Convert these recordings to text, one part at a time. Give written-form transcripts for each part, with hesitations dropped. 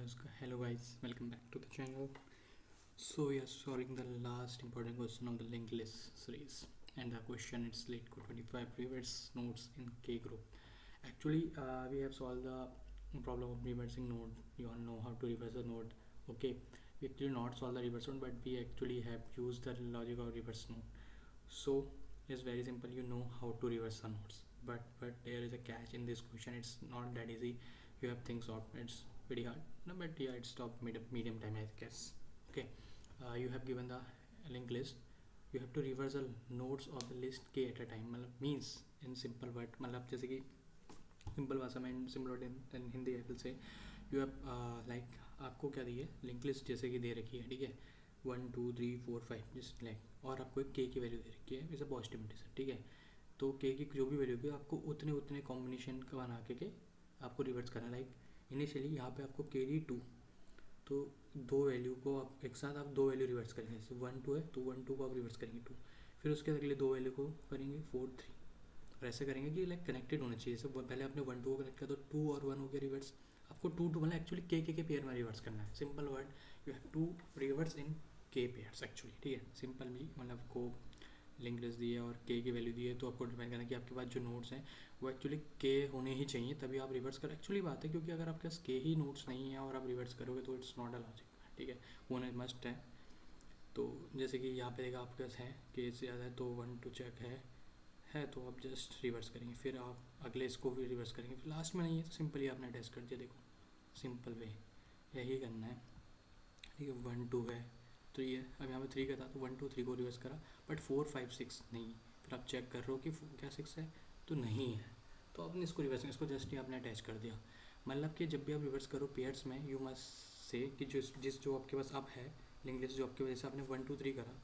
Hello guys, welcome back to the channel. So we are solving the last important question of the linked list series, and the question is Leetcode 25 reverse nodes in K group. Actually, we have solved the problem of reversing node. You all know how to reverse a node. Okay, we actually not solve the reverse node, but we actually have used the logic of reverse node. So it's very simple. You know how to reverse the nodes, but there is a catch in this question. It's not that easy. You have things out. It's pretty hard. No, but yeah, it's top medium time I guess. Okay, you have given the linked list. You have to reverse the nodes of the list k at a time. मतलब means in simple word, मतलब जैसे कि simple भाषा में simple word in Hindi I will say you have like आपको क्या दी है link list जैसे कि दे रखी है, ठीक है, 1 2 3 4 5 जस्ट लाइक, और आपको एक के की वैल्यू दे रखी है इज अ पॉजिटिव इंटीजर, ठीक है। तो के की जो भी वैल्यू होगी आपको उतने उतने कॉम्बिनेशन का बना के आपको रिवर्स करना। लाइक इनिशियली यहाँ पे आपको के डी 2, तो दो वैल्यू को आप एक साथ आप दो वैल्यू रिवर्स करेंगे। जैसे 1 2 है तो 1 2 को आप रिवर्स करेंगे 2, फिर उसके अगले दो वैल्यू को करेंगे 4 3, और ऐसे करेंगे कि लाइक कनेक्टेड होना चाहिए। जैसे पहले आपने 1 2 को कनेक्ट किया तो 2 और 1 हो गया रिवर्स। आपको 2 2 मतलब एक्चुअली के पेयर में रिवर्स करना है। Simple word, you have to reverse in K pairs actually, ठीक है। सिंपल भी मतलब आपको लिंक लिस्ट दी है और के की वैल्यू दी है, तो आपको डिपेंड करना है कि आपके पास जो नोट्स हैं वो एक्चुअली के होने ही चाहिए तभी आप रिवर्स कर। एक्चुअली बात है, क्योंकि अगर आपके पास के ही नोट्स नहीं है और आप रिवर्स करोगे तो इट्स नॉट अ लॉजिक, ठीक है, होना मस्ट है। तो जैसे कि यहाँ पे देखा आपके पास है के से ज़्यादा है तो 1 2 चेक है तो आप जस्ट रिवर्स करेंगे, फिर आप अगले इसको भी रिवर्स करेंगे, फिर लास्ट में नहीं है तो सिंपली आपने टेस्ट कर दिया। देखो सिंपल वे यही करना है, ठीक है। 1 2 है 3 है, अब यहाँ पे 3 का था तो 1 2 3 को रिवर्स करा, बट 4 5 6 नहीं। फिर आप चेक कर रहे हो कि क्या 6 है तो नहीं है, तो आपने इसको रिवर्स, इसको जस्ट ही आपने अटैच कर दिया। मतलब कि जब भी आप रिवर्स करो पेयर्स में, यू मस्ट से कि जो आपके पास अब है लिंक लिस्ट, जो आपकी वजह से आपने 1 2 3 करा,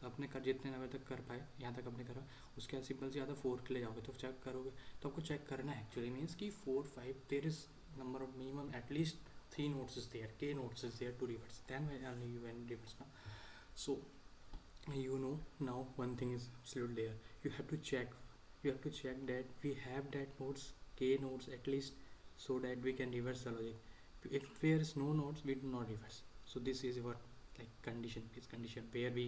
आपने कर जितने नंबर तक कर पाए यहाँ तक आपने करा, उसके बाद सिंपल से ज़्यादा 4 के लिए जाओगे तो चेक करोगे, तो आपको चेक करना है एक्चुअली मीन्स कि 4 5 there is number of minimum at least 3 nodes is there, k nodes is there to reverse, then only you can reverse now. So you know now one thing is absolutely there. You have to check that we have that nodes, k nodes at least, so that we can reverse the logic. If there is no nodes we do not reverse. So this is what like condition is condition where we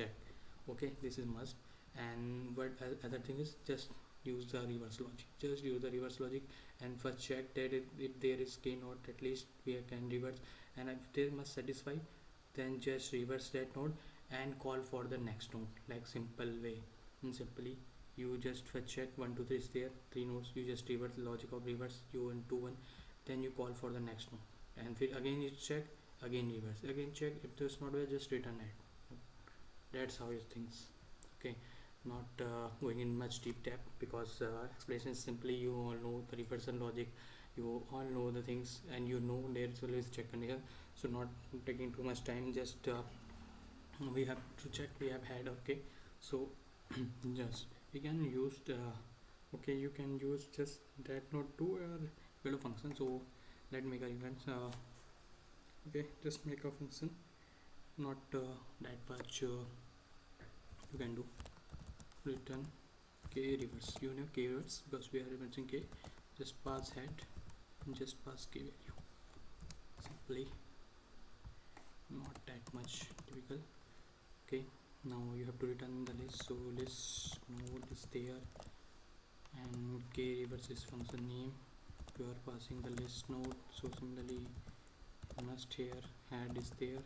check. Okay, this is must. And what other thing is, just use the reverse logic, just use the reverse logic, and first check that if there is k node at least we can reverse, and if they must satisfy then just reverse that node and call for the next node, like simple way. And simply you just first check 1 2 3 is there, 3 nodes, you just reverse the logic of reverse you 1 2 1, then you call for the next node, and then again you check, again reverse, again check, if there's not way just return it. That's how it things. Okay, not going in much deep depth because explanation is simply you all know the reversion logic, you all know the things, and you know there is always check condition. So not taking too much time, just we have to check we have had. Okay, so just we can use okay, you can use just that node to build a function. So let me make a event. Okay, just make a function, not that much you can do. Return k reverse, you know k reverse because we are reversing k, just pass head and just pass k value, simply, not that much typical. Okay, now you have to return the list, so list node is there and k reverse is function name, you are passing the list node, so similarly must here head is there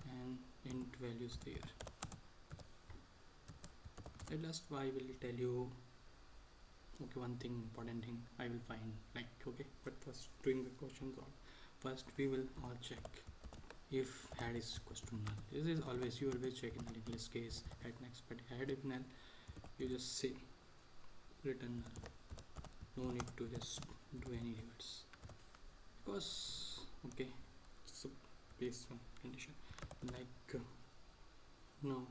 and int value is there. At last I will tell you, okay, one thing important thing I will find, like, okay, but first doing the questions on, first we will all check if head is equals to null. This is always, you always check in the linked list case head next, but head if null you just say return null, no need to just do any reverse, because okay it's a base one condition. Like now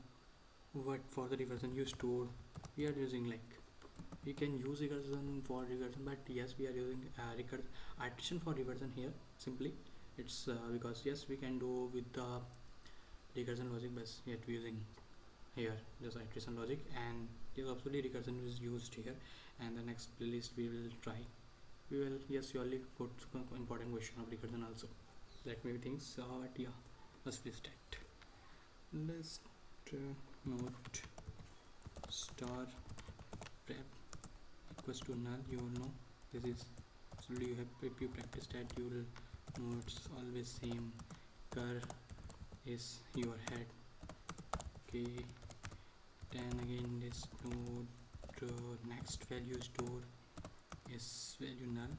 what for the reversion you stored, we are using like, we can use recursion for reversion, but yes we are using iteration for reversion here. Simply it's because yes we can do with the recursion logic, but yet we using here just iteration logic, and yes absolutely recursion is used here. And the next playlist we will try, we will yes surely go to important question of recursion also. Let me think. But yeah, let's please that. Let's note star prep equals to null. You will know this is, so you have, if you practice that you will know it's always same. Cur is your head. Okay, then again this node next value store is value null.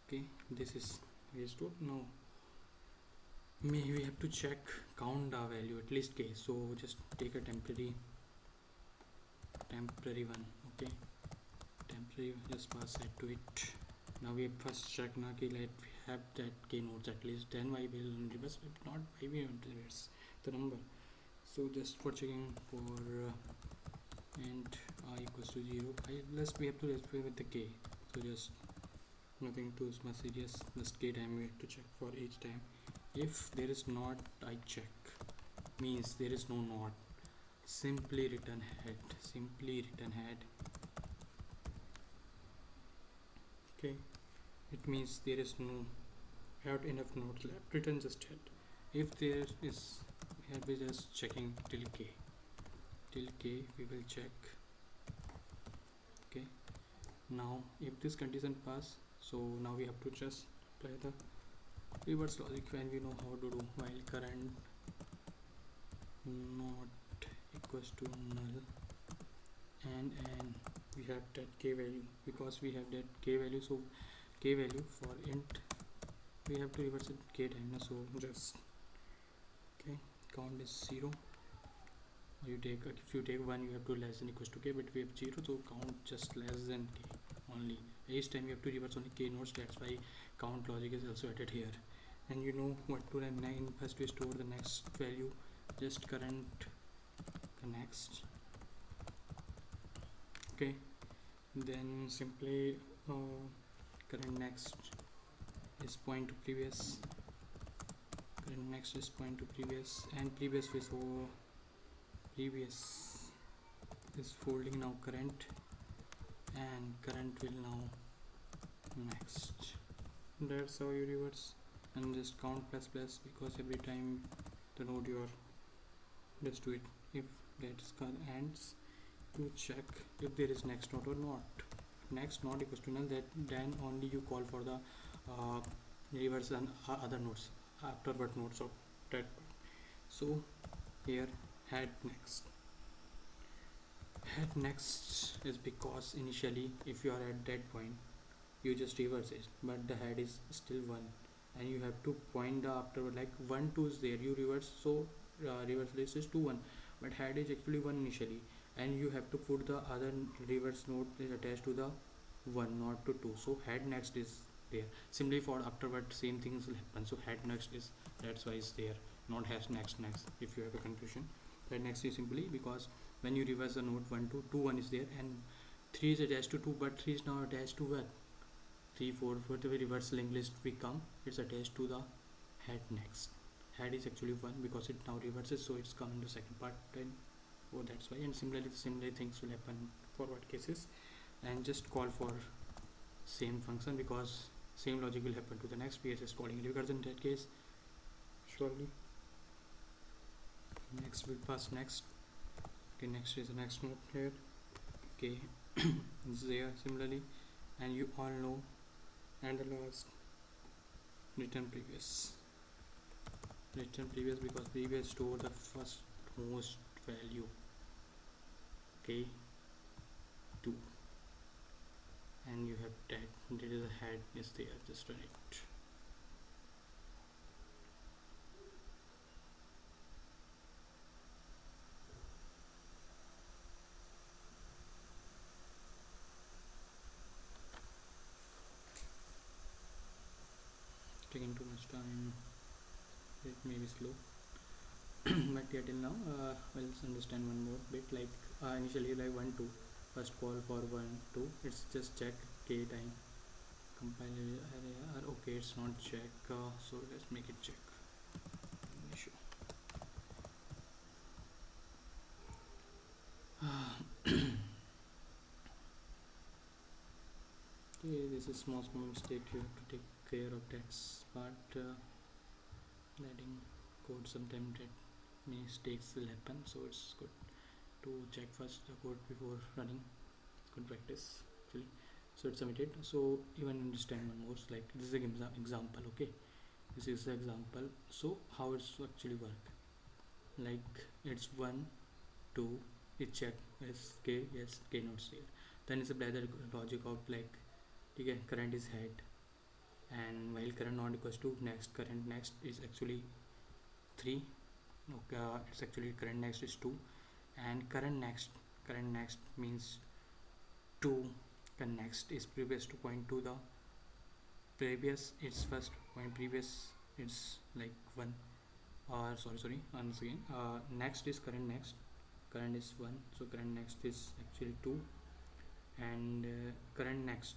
Okay, this is stored. Now maybe we have to check count the value at least k, so just take a temporary one. Okay, temporary, just pass that to it. Now we first check na ki let we have that k nodes at least, then why will reverse. If not, why we will reverse the number. So just for checking for int I equals to 0, we have to play with the k. So just nothing too much serious, just k time we have to check for each time. If there is not, I check, means there is no not, simply return head. Okay, it means there is no have enough nodes left, return just head. If there is, we have be just checking till k we will check. Okay, now if this condition pass, so now we have to just apply the reverse logic when we know how to do. While current not equals to null, and we have that k value, because we have that k value, so k value for int we have to reverse it k time. So just okay, count is 0. You take, if you take 1 you have to less than equals to k, but we have 0, so count just less than k only. Each time you have to reverse only k nodes, that's why count logic is also added here. And you know what to run. First we store the next value, just current the next. Okay, then simply current next is point to previous, current next is point to previous, and previous is previous is folding now current, and current will now next. That's how you reverse. And just count plus plus, because every time the node you are, let's do it. If that ends, to check if there is next node or not. Next not equals to null, that then only you call for the reverse and other nodes, afterward nodes of that. So here head next is because initially if you are at that point you just reverse it, but the head is still 1 and you have to point the afterward, like 1 2 is there, you reverse, so reverse list is 2 1, but head is actually 1 initially, and you have to put the other reverse node is attached to the 1, not to 2, so head next is there. Simply for afterward same things will happen, so head next is, that's why it's there, not hash next. If you have a confusion, head next is simply because when you reverse the node 1 2 2 1 is there, and 3 is attached to 2, but 3 is now attached to what, 3 4, for the reverse linked list we come, it's attached to the head next. Head is actually 1 because it now reverses, so it's come in the second part, then oh, that's why. And similar things will happen forward cases, and just call for same function, because same logic will happen to the next. We are just calling recursion in that case. Surely next will pass next. Okay, next is the next node here. Okay, is there similarly, and you all know, and the last return previous, because previous store the first most value. Okay, 2, and you have that, there is a head is there, just run it. Taking too much time, it may be slow. But yeah, till now let's understand one more bit, like initially like 1 2, first call for 1 2, it's just check k time, compile array, okay, it's not check, so let's make it check. Sure. Okay, this is small mistake, you have to take care of that part. letting code sometime that mistakes will happen, so it's good to check first the code before running. Good practice actually. So it's submitted. So even understand one more, like this is an example. Okay, this is the example. So how it's actually work, like it's 1 2, it check is k, yes, k not there. Then it's a better logic of like, okay, current is head, and while current not equals to next, current next is actually 3. Okay, it's actually current next is 2, and current next means 2. Current next is previous to point to the previous, it's first point previous, it's like 1, or sorry once again, next is current next, current is 1, so current next is actually 2, and current next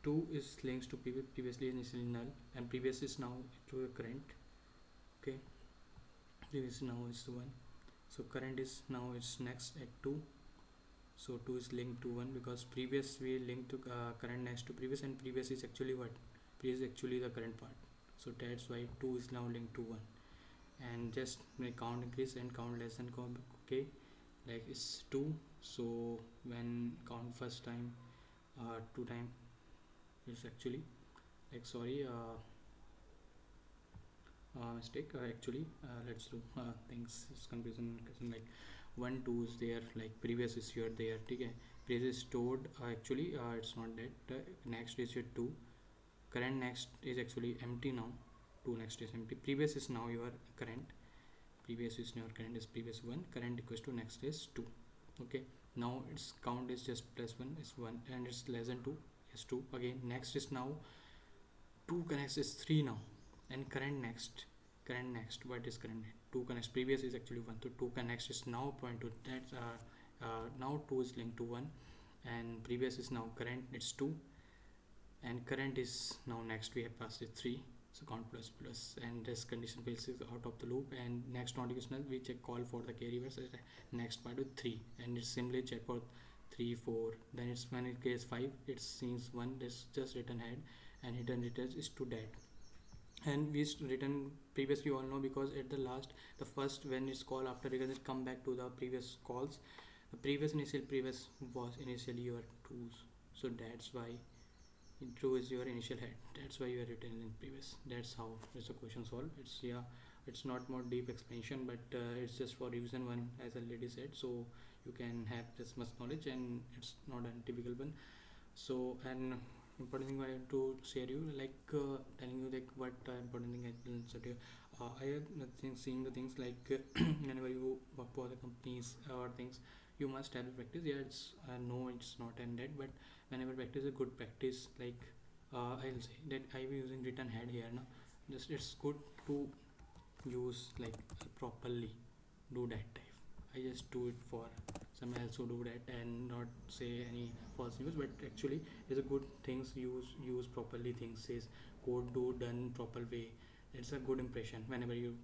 2 is links to previously initially null, and previous is now to the current. Okay, previous now is 1, so current is now it's next at 2, so 2 is linked to 1 because previous we linked to current next to previous, and previous is actually what, previous is actually the current part, so that's why 2 is now linked to 1. And just make count increase and count less than count, okay, like it's 2, so when count first time, 2 time, it's actually like sorry, mistake, actually, let's do things, it's confusion like 1 2 is there, like previous is here there, okay, previous is stored, actually it's not that, next is your 2, current next is actually empty now, 2 next is empty, previous is now your current, previous is your current is previous 1, current equals to next is 2. Okay, now its count is just plus 1 is 1, and it's less than 2 is 2. Again next is now 2 connects is 3 now, and current next what is current next, 2 connects previous is actually 1, so 2 connects is now point to that, now 2 is linked to 1, and previous is now current, it's 2, and current is now next we have passed it 3, so count plus plus, and this condition fails is out of the loop, and next not equal we check call for the carry reverse next part with 3, and it's simply check for 3 4, then it's when it case 5, it seems 1, this just written head, and hidden returns is to that, and we written previously all know because at the last the first when it's call after because it come back to the previous calls, the previous initial previous was initially your 2's, so that's why true is your initial head, that's why you are written in previous, that's how it's a question solved. It's, yeah, it's not more deep explanation, but it's just for revision one, as I already said, so you can have this much knowledge, and it's not a typical one. So, and important thing I want to share you, like telling you like what important thing I will say to you. I have nothing seeing the things like whenever you work for the companies or things, you must have the practice. Yeah, it's no, it's not ended, but whenever practice a good practice, like I'll say that I will using written head here now. Just it's good to use like properly do that type. I just do it for someone else who do that and not say any false news, but actually it's a good things, use properly things, says code do done proper way. It's a good impression whenever you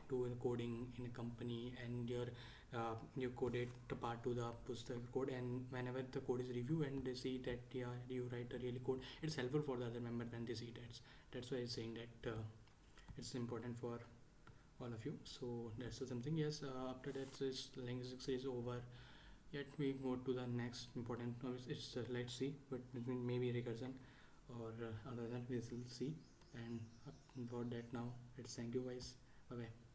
do coding in a company, and you coded the part to the push the code, and whenever the code is reviewed and they see that yeah, you write a really code, it's helpful for the other member when they see that. That's why I'm saying that it's important for all of you. So that's something. Yes, after that this linguistics is over, yet we go to the next important, it's let's see, but maybe recursion or other than we will see. And for that now, let's thank you guys. Bye bye.